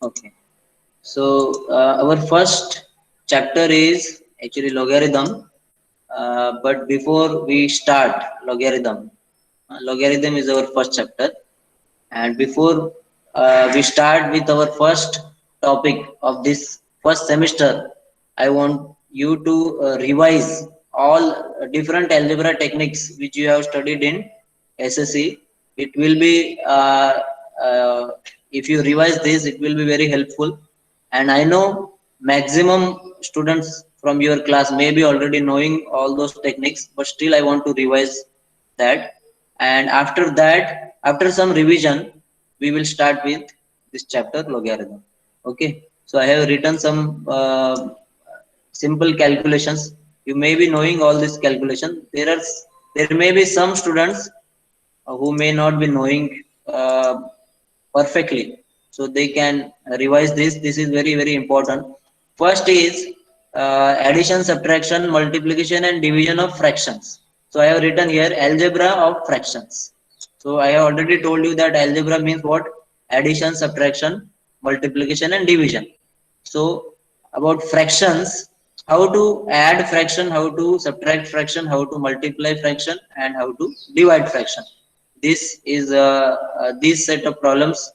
Okay. So our first chapter is actually logarithm. But before we start logarithm is our first chapter. And before we start with our first topic of this first semester, I want you to revise all different algebra techniques which you have studied in SSC. It will be, if you revise this, it will be very helpful. And I know maximum students from your class may be already knowing all those techniques, but still I want to revise that. And after that, after some revision, we will start with this chapter logarithm. Okay, so I have written some simple calculations. You may be knowing all this calculation. There may be some students who may not be knowing perfectly, so they can revise this. This is very important. First is addition, subtraction, multiplication, and division of fractions. So I have written here algebra of fractions. So I have already told you that algebra means what? Addition, subtraction, multiplication, and division. So about fractions, how to add fraction, how to subtract fraction, how to multiply fraction, and how to divide fraction. This is this set of problems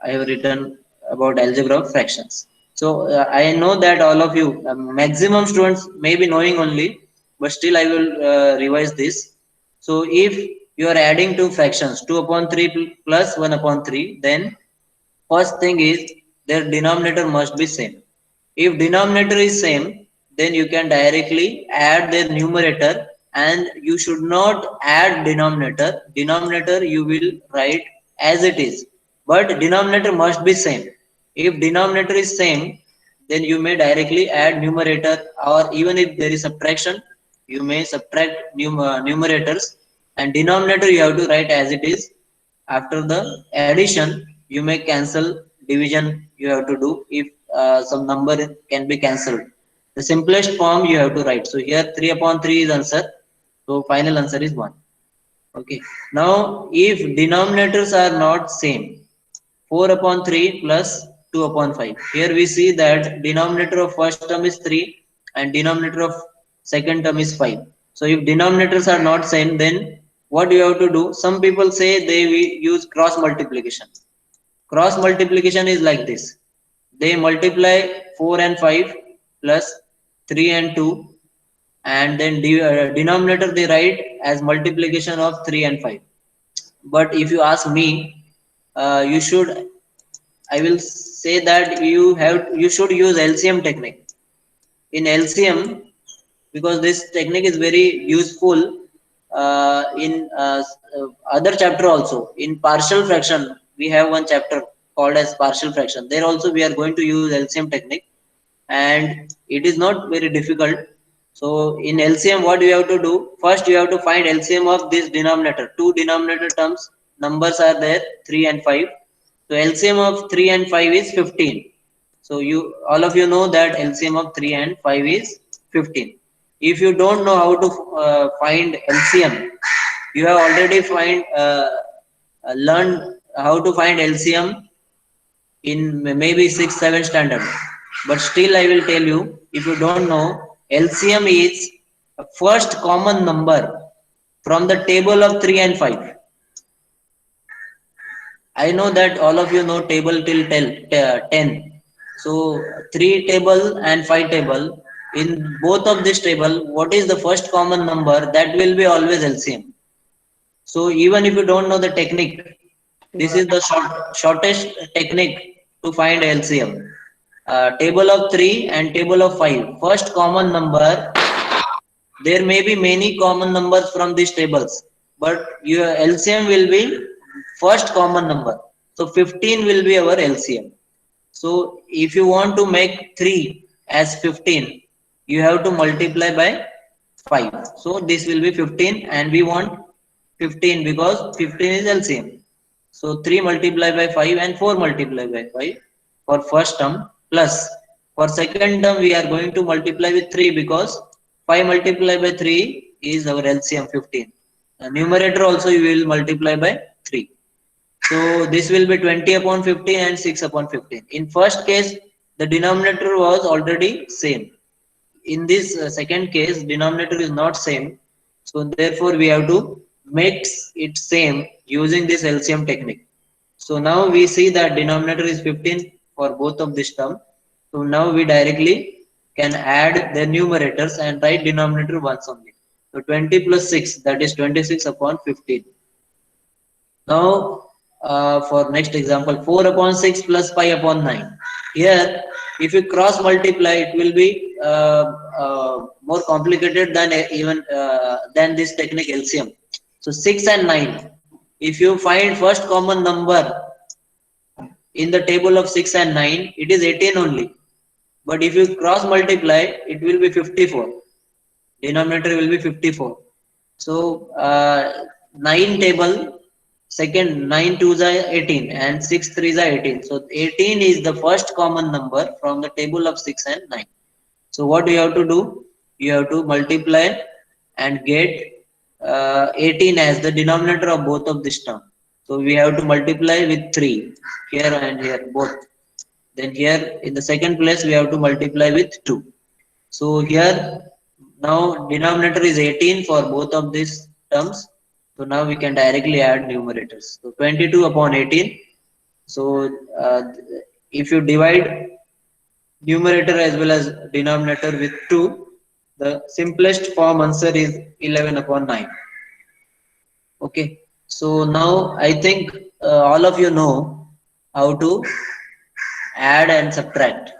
I have written about algebra of fractions. So I know that all of you, maximum students may be knowing only, but still I will revise this. So if you are adding two fractions, 2 upon 3 plus 1 upon 3, then first thing is their denominator must be same. If denominator is same, then you can directly add their numerator, and you should not add denominator. Denominator you will write as it is, but denominator must be same. If denominator is same, then you may directly add numerator, or even if there is subtraction, you may subtract numerators, and denominator you have to write as it is. After the addition, you may cancel. Division you have to do if some number can be cancelled. The simplest form you have to write. So here 3 upon 3 is answer. So final answer is 1. Okay. Now if denominators are not same, 4 upon 3 plus 2 upon 5. Here we see that denominator of first term is 3 and denominator of second term is 5. So if denominators are not same, then what you have to do? Some people say they will use cross multiplication. Cross multiplication is like this. They multiply 4 and 5 plus 3 and 2, and then denominator they write as multiplication of 3 and 5. But if you ask me, you should, I will say that you should use LCM technique. In LCM, because this technique is very useful in other chapter also. In partial fraction, we have one chapter called as partial fraction. There also we are going to use LCM technique, and it is not very difficult. So in LCM, what you have to do? First, you have to find LCM of this denominator. Two denominator terms, numbers are there, 3 and 5. So LCM of 3 and 5 is 15. So you all of you know that LCM of 3 and 5 is 15. If you don't know how to find LCM, you have already learned how to find LCM in maybe 6th 7th standard. But still I will tell you, if you don't know, LCM is first common number from the table of 3 and 5. I know that all of you know table till 10. So 3 table and 5 table. In both of this table, what is the first common number? That will be always LCM. So even if you don't know the technique, this is the shortest technique to find LCM. Table of 3 and table of 5. First common number. There may be many common numbers from these tables, but your LCM will be first common number. So 15 will be our LCM. So if you want to make 3 as 15, you have to multiply by 5. So this will be 15, and we want 15 because 15 is LCM. So 3 multiplied by 5 and 4 multiplied by 5 for first term, plus for second term we are going to multiply with 3 because 5 multiplied by 3 is our LCM 15. The numerator also you will multiply by 3. So this will be 20 upon 15 and 6 upon 15. In first case, the denominator was already same. In this second case, denominator is not same. So therefore, we have to mix it same using this LCM technique. So now we see that denominator is 15 for both of this term. So now we directly can add the numerators and write denominator once only. So 20 plus 6, that is 26 upon 15. Now, for next example, 4 upon 6 plus 5 upon 9. Here, if you cross multiply, it will be more complicated than even than this technique LCM. So 6 and 9. If you find first common number in the table of 6 and 9, it is 18 only. But if you cross multiply, it will be 54. Denominator will be 54. So 9 table, second 9 twos are 18 and 6 threes are 18. So 18 is the first common number from the table of 6 and 9. So what you have to do? You have to multiply and get 18 as the denominator of both of this term. So we have to multiply with 3 here and here both. Then here in the second place we have to multiply with 2. So here now denominator is 18 for both of these terms. So now we can directly add numerators. So 22 upon 18. So if you divide numerator as well as denominator with 2, the simplest form answer is 11 upon 9. Okay. So now I think all of you know how to add and subtract.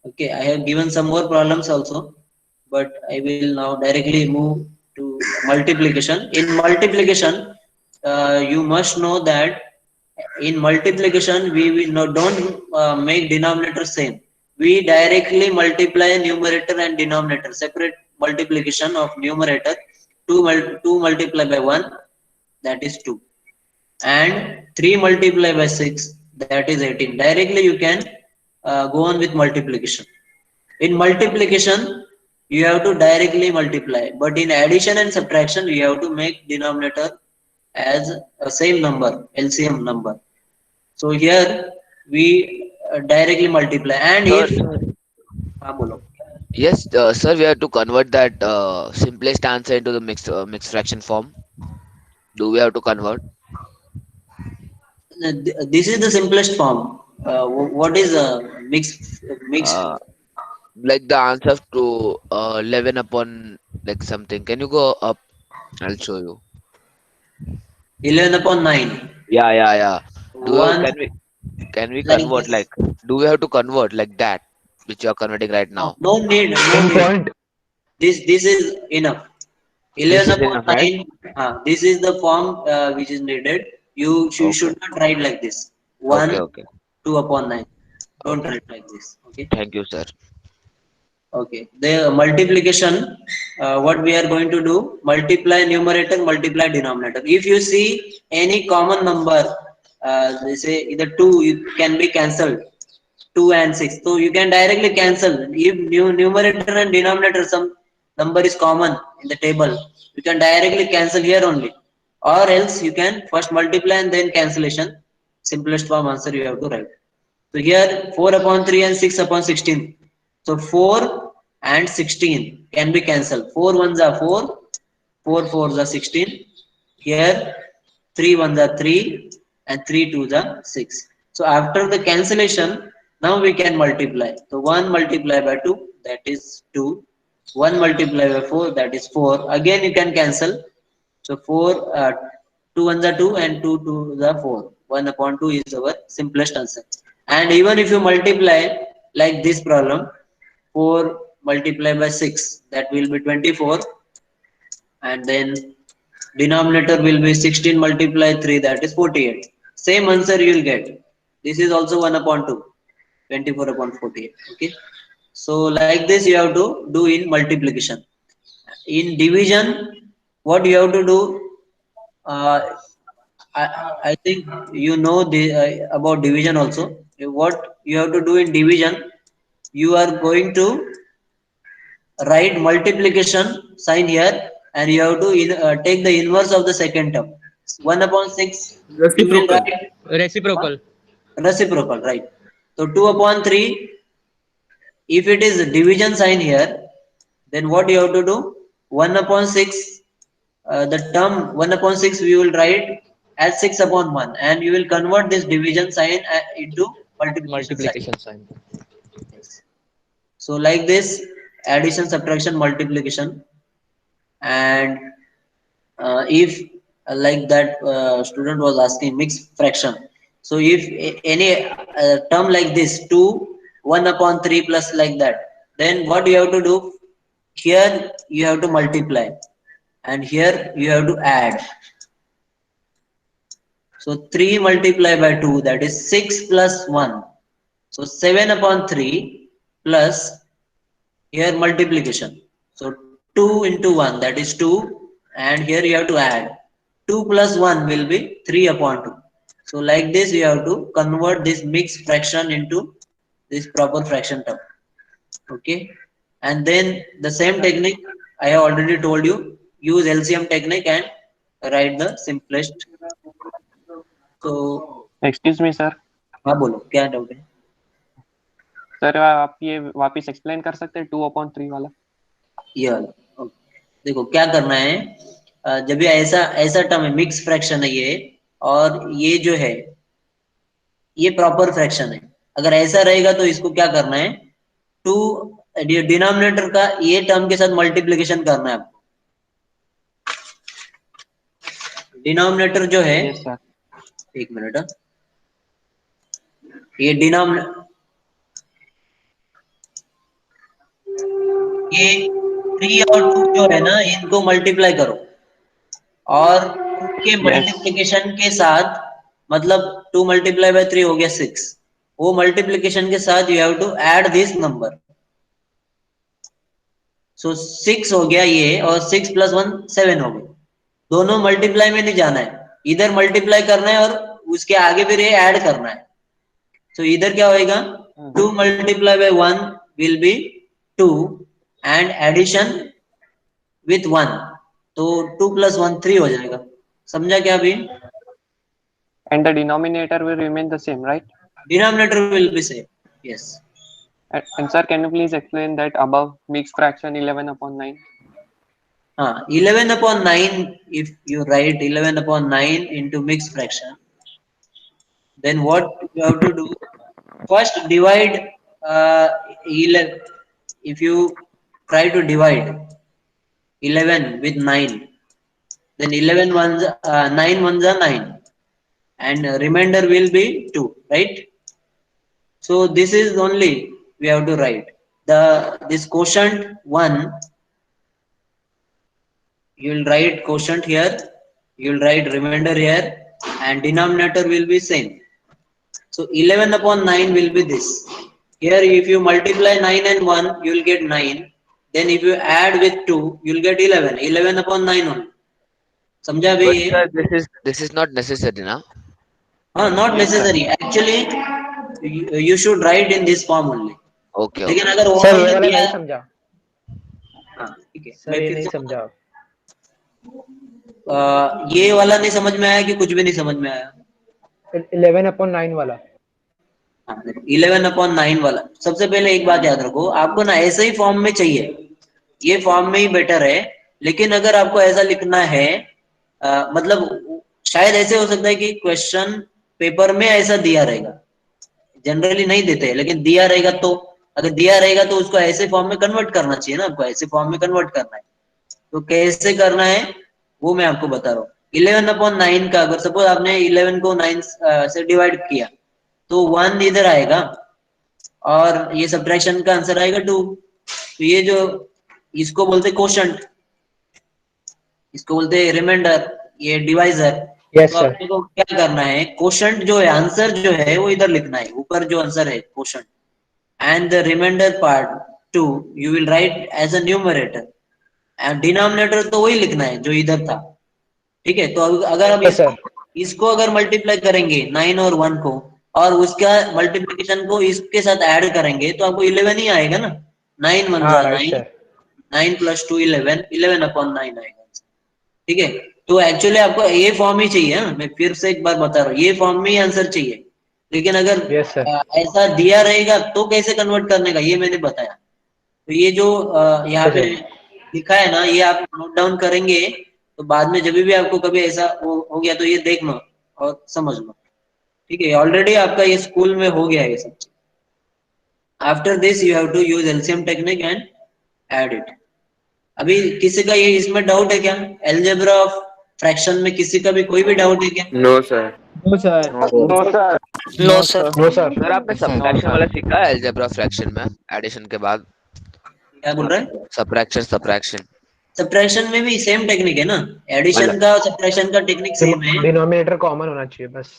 Okay, I have given some more problems also, but I will now directly move to multiplication. In multiplication, you must know that in multiplication we will not don't make denominator same. We directly multiply numerator and denominator. Separate multiplication of numerator. 2 multiplied by 1, that is 2, and 3 multiplied by 6, that is 18. Directly you can go on with multiplication. In multiplication, you have to directly multiply, but in addition and subtraction, you have to make denominator as a same number, LCM number. So here we directly multiply, and Sir, if sir. bolo. Yes, sir, we have to convert that simplest answer into the mixed fraction form. Do we have to convert? This is the simplest form. What is a mixed? Uh, like the answer to 11 upon like something. Can you go up? I'll show you. 11 upon 9. Yeah, yeah, yeah. One Can we like convert this. like do we have to convert like that which you are converting right No, now? no need, no One need. point. This is enough. This 11 is upon enough, right? 9. This is the form which is needed. You Okay. should not write like this. Okay, 1, okay. 2 upon 9. Don't Okay. write like this. Okay. Thank you, sir. Okay. The multiplication, what we are going to do, multiply numerator, multiply denominator. If you see any common number, they say either 2 it can be cancelled, 2 and 6. So you can directly cancel. If numerator and denominator some number is common in the table, you can directly cancel here only. Or else you can first multiply and then cancellation. Simplest form answer you have to write. So here 4 upon 3 and 6 upon 16. So 4 and 16 can be cancelled. 4 ones are 4, 4 fours are 16. Here 3 ones are 3 and 3 twos are 6. So after the cancellation, now we can multiply. So 1 multiplied by 2, that is 2. 1 multiplied by 4, that is 4. Again you can cancel. So 4, 2 ones are 2 and 2 twos are 4. 1 upon 2 is our simplest answer. And even if you multiply like this problem, 4 multiplied by 6, that will be 24, and then denominator will be 16 multiply 3, that is 48. Same answer you will get. This is also 1 upon 2, 24 upon 48. Okay. So like this you have to do in multiplication. In division, what you have to do, uh, I think you know the about division also. What you have to do in division, you are going to write multiplication sign here, and you have to take the inverse of the second term. 1/6 you will Reciprocal. write Reciprocal. reciprocal, right? So 2/3, if it is division sign here, then what you have to do? 1/6, the term 1/6 we will write as 6/1, and you will convert this division sign into multiplication sign. Multiplication sign. Yes. So like this, addition, subtraction, multiplication, and if like that student was asking mixed fraction. So if any term like this 2, 1/3 plus like that, then what you have to do? Here you have to multiply, and here you have to add. So 3 multiplied by 2, that is 6 plus 1. So 7/3 plus here multiplication. So 2 into 1, that is 2, and here you have to add. 2 plus 1 will be 3/2. So like this you have to convert this mixed fraction into this proper fraction term. Okay. And then the same technique I have already told you, use LCM technique and write the simplest. So excuse me sir हाँ बोलो क्या doubt है? Sir आप ये वापस explain कर सकते हैं 2/3 वाला? यह देखो क्या करना है, जब ये ऐसा ऐसा टर्म है, मिक्स फ्रैक्शन है ये, और ये जो है ये प्रॉपर फ्रैक्शन है। अगर ऐसा रहेगा तो इसको क्या करना है, टू डिनोमिनेटर का ये टर्म के साथ मल्टीप्लिकेशन करना है आपको। डिनोमिनेटर जो है, यस सर, एक मिनट, ये डिनोमिनेटर, ये 3 और 2 जो है ना, इनको मल्टीप्लाई करो, और 2 के मल्टीप्लिकेशन के साथ, मतलब 2 multiplied by 3 हो गया 6, वो मल्टीप्लिकेशन के साथ you have to add this number. So 6 हो गया ये, और 6 plus 1 7 हो गया। दोनों मल्टीप्लाई में नहीं जाना है, इधर मल्टीप्लाई करना है और उसके आगे फिर ये ऐड करना है। तो इधर क्या होएगा, 2 multiplied by 1 will be 2, and addition with 1, तो 2 plus 1 3 हो जाएगा। समझा क्या अभी? and the denominator will remain the same, right? Denominator will be same, yes. And sir, can you please explain that above mixed fraction 11/9? 11/9, if you write 11/9 into mixed fraction, then what you have to do, first divide 11. If you try to divide 11 with 9, then 11 ones 9 ones are 9, and remainder will be 2, right? So this is only we have to write this quotient 1. You will write quotient here, you will write remainder here, and denominator will be same. So 11/9 will be this. Here if you multiply 9 and 1, you will get 9. Then if you add with 2, you will get 11. 11/9 only. समझा भी But ये? sir, this is not necessary, na? हाँ, not necessary. Actually, you should write in this form only. Okay, लेकिन okay. अगर वो sir नहीं ये वाला दिया, नहीं समझा, हाँ ठीक है, सर मैं ये फिर नहीं से समझा। ये वाला नहीं समझ में आया कि कुछ भी नहीं समझ में आया? 11/9 वाला। 11/9 वाला, सबसे पहले एक बात याद रखो, आपको ना ऐसे ही फॉर्म में चाहिए, ये फॉर्म में ही बेटर है। लेकिन अगर आपको ऐसा लिखना है, मतलब शायद ऐसे हो सकता है कि क्वेश्चन पेपर में ऐसा दिया रहेगा, जनरली नहीं देते, लेकिन दिया रहेगा तो, अगर दिया रहेगा तो उसको ऐसे फॉर्म में कन्वर्ट करना चाहिए ना, आपको ऐसे फॉर्म में कन्वर्ट करना है। तो कैसे करना है वो मैं आपको बता रहा हूँ। 11/9 का अगर सपोज आपने 11 को 9 से डिवाइड किया, तो 1 इधर आएगा, और ये सब्ट्रैक्शन का आंसर आएगा 2। तो ये जो, इसको बोलते क्वोशंट, इसको बोलते रिमाइंडर, ये डिवाइजर। यस तो सर। आपने को क्या करना है, क्वोशंट जो है, आंसर जो है वो इधर लिखना है, ऊपर जो आंसर है quotient, and the remainder part 2 you will write as a numerator, and denominator तो वही लिखना है जो इधर था। ठीक है, तो अगर हम Yes, sir. इसको अगर मल्टीप्लाई करेंगे 9 और 1 को, और उसका मल्टीप्लिकेशन को इसके साथ ऐड करेंगे, तो आपको 11 ही आएगा ना। 9 1 हाँ, जा right, 9, sir. 9 plus 2 11, 11/9 आएगा। ठीक है। तो एक्चुअली आपको ये फॉर्म ही चाहिए। हाँ, मैं फिर से एक बार बता रहा हूँ, ये फॉर्म में ही आंसर चाहिए। लेकिन अगर यस सर। ऐसा दिया रहेगा तो कैसे कन्वर्ट करने का ये मैंने बताया। तो ये जो यहाँ पे लिखा है ना, ये आप नोट डाउन करेंगे तो बाद में जब भी आपको कभी ऐसा हो गया तो ये देख लो और समझ लो। ठीक है, ऑलरेडी आपका ये स्कूल में हो गया है ये सब। After this you have to use LCM technique and add it. अभी किसी का ये इसमें डाउट है क्या? अलजेब्रा ऑफ फ्रैक्शन में किसी का भी कोई भी डाउट है क्या? No sir. No sir. No, sir. No sir. No sir. Sir आपने सब्ट्रैक्शन वाला सीखा है अलजेब्रा फ्रैक्शन में, एडिशन के बाद? क्या बोल रहे हैं? सब्ट्रैक्शन सब्ट्रैक्शन में भी सेम टेक्निक है ना, एडिशन मतलब का और सब्ट्रैक्शन का टेक्निक सेम है। डिनोमिनेटर कॉमन होना चाहिए बस।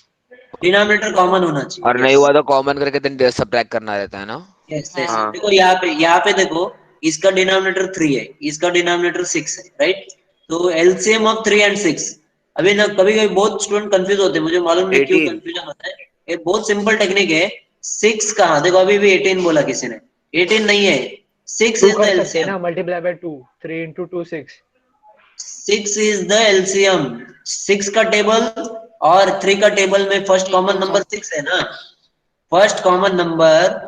डिनोमिनेटर कॉमन होना चाहिए। और नहीं हुआ तो कॉमन करके then सब्ट्रैक्ट करना रहता है ना? Yes yes. हाँ। देखो यहाँ पे देखो, इसका डिनोमिनेटर 3 है, इसका डिनोमिनेटर 6 है, राइट? तो एलसीएम ऑफ 3 एंड 6। अभी ना कभी कभी बहुत स्टूडेंट कंफ्यूज होते हैं, मुझे मालूम नहीं क्यों 18। कंफ्यूजन होता है। ये बहुत सिंपल टेक्निक है। 6 कहाँ, देखो अभी भी 18 बोला किसी ने, 18 नहीं है, 6 टू इज द कर सकते हैं एलसीएम। ना, multiply by 2, 3 into 2 6। 6 is the LCM. 6 का टेबल और 3 का टेबल में फर्स्ट कॉमन नंबर 6 है ना। फर्स्ट कॉमन नंबर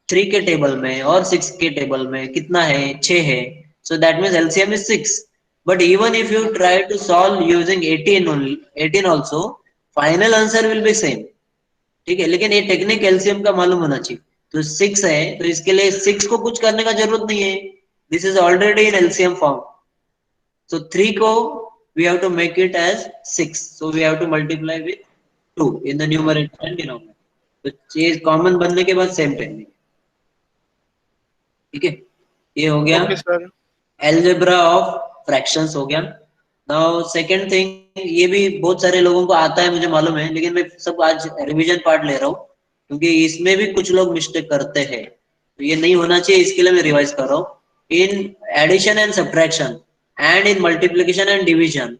3 के टेबल में और 6 के टेबल में कितना है? 6 है। So that means LCM is 6। But even if you try to solve using 18 only, 18 also, final answer will be same. ठीक है, लेकिन ये टेक्निक एलसीएम का मालूम होना चाहिए। तो 6 है तो इसके लिए 6 को कुछ करने का जरूरत नहीं है, this is already in LCM form. So 3 को we have to make it as 6. So we have to multiply with 2 in the numerator and denominator. तो चीज कॉमन बनने के बाद सेम टेक्निक। ठीक है, ये हो गया okay sir. Algebra of fractions हो गया। नाउ सेकंड थिंग, ये भी बहुत सारे लोगों को आता है मुझे मालूम है, लेकिन मैं सब आज रिवीजन पार्ट ले रहा हूँ क्योंकि इसमें भी कुछ लोग मिस्टेक करते हैं, तो ये नहीं होना चाहिए, इसके लिए मैं रिवाइज कर रहा हूँ। In addition and subtraction and in multiplication and division,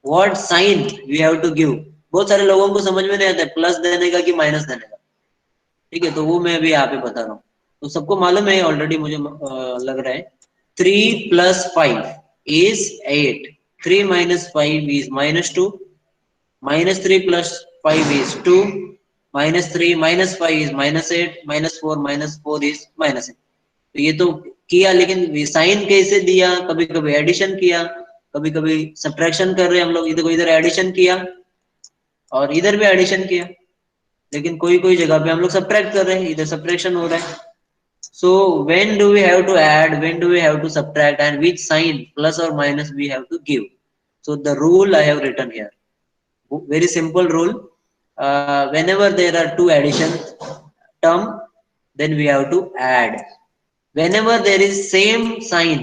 what sign we have to give? बहुत सारे लोगों को समझ में नहीं आता है प्लस देने का कि माइनस देने का। ठीक है, तो वो मैं अभी यहाँ पे बता रहा हूँ। तो सबको मालूम है ऑलरेडी, मुझे लग रहा है 3 plus 5 is 8, 3 minus 5 is -2, -3 plus 5 is 2, -3 minus 5 is -8, -4 is -8। तो ये तो किया, लेकिन साइन कैसे दिया? कभी कभी एडिशन किया, कभी कभी सब्ट्रैक्शन कर रहे हैं हम लोग। देखो इधर एडिशन किया और इधर भी एडिशन किया, लेकिन कोई कोई जगह पे हम लोग सब्ट्रैक्ट कर रहे हैं, इधर सब्ट्रैक्शन हो रहा है। So when do we have to add, when do we have to subtract, and which sign plus or minus we have to give? So the rule I have written here, very simple rule. Whenever there are two addition term, then we have to add. Whenever there is same sign,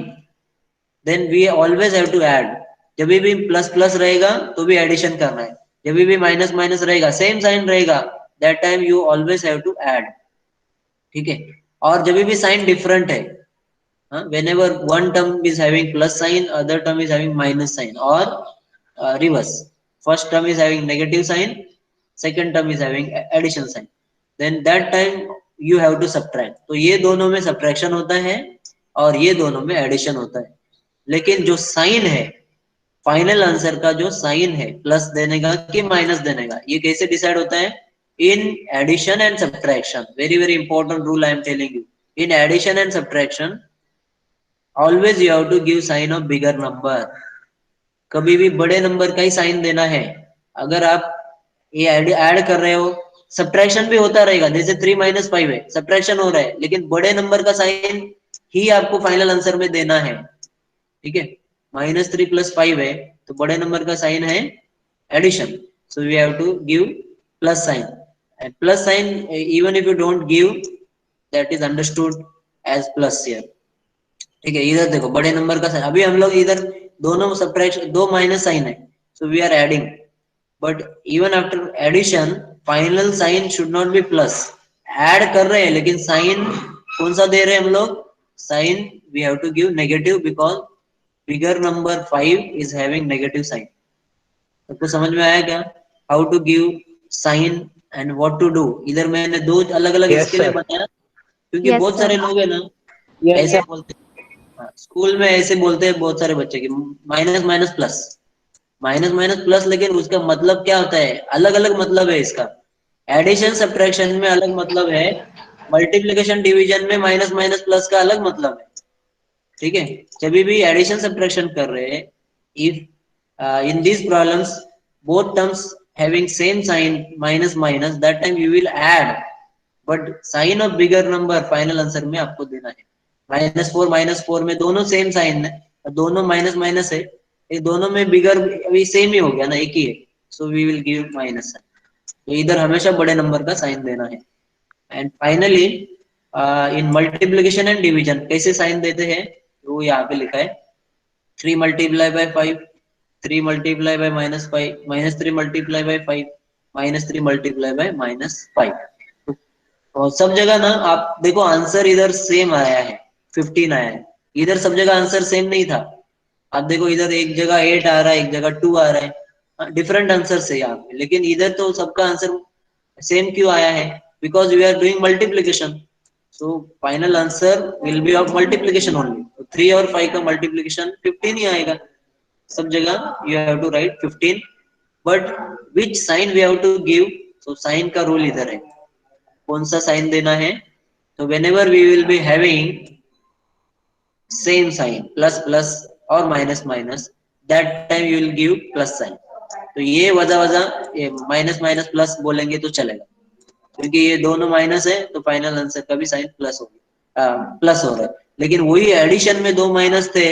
then we always have to add. जब भी plus plus रहेगा तो भी addition करना है, जब भी minus minus रहेगा सेम साइन रहेगा, that time you always have to add. ठीक है, और जब भी साइन डिफरेंट है, whenever one term is having plus sign, other term is having minus sign, or reverse, first term is having negative sign, second term is having addition sign, then that time you have to subtract. तो ये दोनों में subtraction होता है और ये दोनों में एडिशन होता है। लेकिन जो साइन है, फाइनल आंसर का जो साइन है प्लस देने का कि माइनस देने का, ये कैसे डिसाइड होता है? In addition and subtraction, very very important rule I am telling you. In addition and subtraction always you have to give sign of bigger number. कभी भी बड़े नंबर का ही साइन देना है। अगर आप ये ऐड कर रहे हो, सब्ट्रैक्शन भी होता रहेगा, जैसे 3 minus 5 है, सब्ट्रैक्शन हो रहा है, लेकिन बड़े नंबर का साइन ही आपको फाइनल आंसर में देना है। ठीक है, -3 plus 5 है तो बड़े नंबर का साइन है addition, so we have to give plus sign. And plus sign even if you don't give, that is understood as plus here. ठीक है, इधर देखो बड़े नंबर का साइन, अभी हम लोग इधर दोनों सब्ट्रैक्शन, दो माइनस साइन है, so we are adding, but even after addition final sign should not be plus. Add कर रहे हैं लेकिन साइन कौन सा दे रहे हैं हम लोग? Sign we have to give negative, because bigger number 5 is having negative sign. सबको समझ में आया क्या? How to give sign and what to do. इधर मैंने दो अलग अलग इसके लिए बताया क्योंकि बहुत सारे लोग है ना ऐसे बोलते हैं, स्कूल में ऐसे बोलते हैं बहुत सारे बच्चे की minus minus plus, minus minus plus, लेकिन उसका मतलब क्या होता है, अलग अलग मतलब है इसका। एडिशन सब्ट्रैक्शन में अलग मतलब है, मल्टीप्लिकेशन डिवीजन में माइनस माइनस प्लस का अलग मतलब है। ठीक है, जब भी एडिशन सब्ट्रैक्शन कर रहे हैं, if in these problems both terms having same sign minus minus, that time you will add, but sign of bigger number final answer में आपको देना है। -4 में दोनों सेम साइन है, दोनों माइनस माइनस है, ये दोनों में बिगर अभी सेम ही हो गया ना, एक ही है, so we will give minus sign. तो इधर हमेशा बड़े नंबर का साइन देना है। And finally in multiplication and division कैसे साइन देते हैं, वो यहाँ पे लिखा है, 3 multiply by 5, 3 multiply by -5, -3 multiply by 5, -3 multiply by -5। और सब जगह ना आप देखो आंसर इधर सेम आया है, 15 आया है, इधर सब जगह आंसर सेम नहीं था। आप देखो इधर एक जगह 8 आ रहा है, एक जगह 2 आ रहा है, डिफरेंट आंसर है यहाँ पे, लेकिन इधर तो सबका आंसर सेम क्यों आया है, because we are doing multiplication, so final answer will be of multiplication only. 3 और 5 का मल्टीप्लीकेशन 15 ही आएगा सब जगह, you have to write 15, but which sign we have to give, तो साइन का रूल इधर है, कौन सा साइन देना है। तो whenever we will be having same sign plus plus or minus minus, that time you will give plus sign। तो ये वजह वजह ये माइनस माइनस प्लस बोलेंगे तो चलेगा, क्योंकि ये दोनों माइनस है तो फाइनल आंसर का भी साइन प्लस हो गया, प्लस हो रहा है। लेकिन वही एडिशन में दो माइनस थे,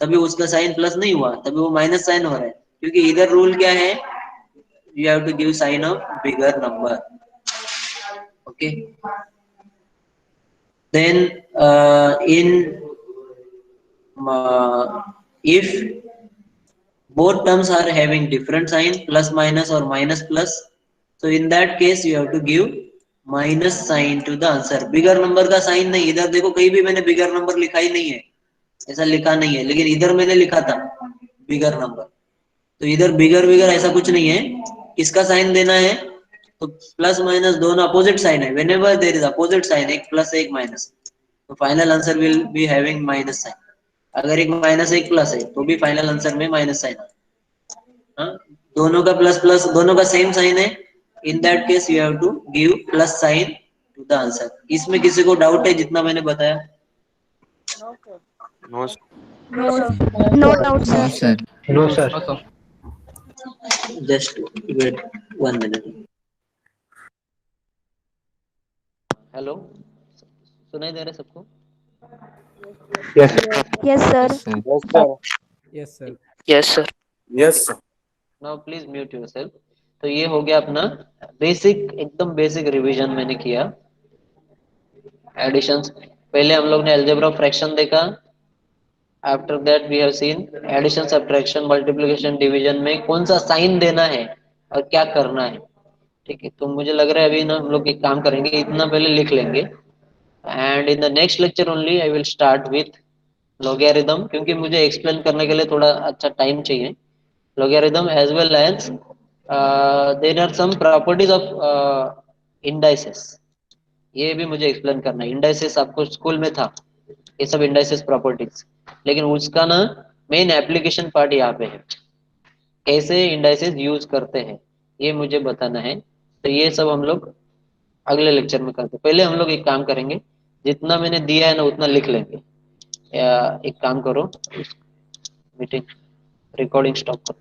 तभी उसका साइन प्लस नहीं हुआ, तभी वो माइनस साइन हो रहा है, क्योंकि इधर रूल क्या है, you have to give sign of bigger number. Okay, then in if both terms are having different sign, plus minus or minus plus, so in that case you have to give minus sign to the answer। Bigger number का sign नहीं, इधर देखो कहीं भी मैंने bigger number लिखा ही नहीं है, ऐसा लिखा नहीं है, लेकिन इधर मैंने लिखा था बिगर नंबर, तो इधर बिगर बिगर ऐसा कुछ नहीं है। किसका साइन देना है, तो प्लस माइनस दोनों अपोजिट साइन है, whenever there is opposite sign, एक प्लस एक माइनस, तो final answer will be having minus sign. अगर एक माइनस एक प्लस है तो भी फाइनल आंसर में माइनस साइन है। दोनों का प्लस प्लस, दोनों का सेम साइन है, in that case you have to give plus sign to the answer. इसमें किसी को डाउट है जितना मैंने बताया? No, No, no doubt, No, sir. sir. No sir. Just wait 1 minute. Hello, सुनाई दे रहा है सबको? Yes. Yes, sir. Yes, sir. Yes, sir. Yes, sir. Yes, sir. Now please mute yourself. तो ये हो गया अपना बेसिक, एकदम बेसिक रिवीजन मैंने किया। एडिशंस पहले हम लोग ने अलजेब्रा ऑफ फ्रैक्शन देखा, after that we have seen addition subtraction multiplication division में कौन सा साइन देना है और क्या करना है। ठीक है, तो मुझे लग रहा है अभी ना हम लोग एक काम करेंगे, इतना पहले लिख लेंगे, and in the next lecture only I will start with logarithm, क्योंकि मुझे एक्सप्लेन करने के लिए थोड़ा अच्छा टाइम चाहिए। Logarithm as well as there are some properties of indices, ये भी मुझे एक्सप्लेन करना है। इंडाइसेस आपको स्कूल में था, ये सब इंडाइसेस प्रॉपर्टीज, लेकिन उसका ना मेन एप्लीकेशन पार्ट यहाँ पे है, कैसे इंडाइसेस यूज करते हैं ये मुझे बताना है। तो ये सब हम लोग अगले लेक्चर में करते हैं। पहले हम लोग एक काम करेंगे, जितना मैंने दिया है ना उतना लिख लेंगे। या एक काम करो, मीटिंग रिकॉर्डिंग स्टॉप करो।